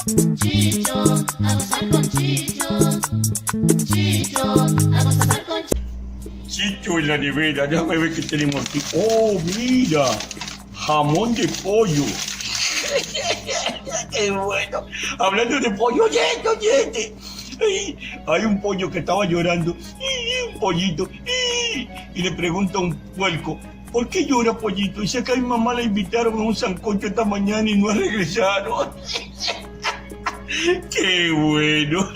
Chicho, a gozar con Chicho. Chicho, a gozar con Chicho. Chicho en la nevera, déjame ver qué tenemos aquí. Oh, mira, jamón de pollo. ¡Qué bueno! Hablando de pollo, oyente. Hay un pollo que estaba llorando, un pollito, y le pregunta a un puerco, ¿por qué llora, pollito? Dice que a mi mamá la invitaron a un sancocho esta mañana y no ha regresado. ¡Qué bueno!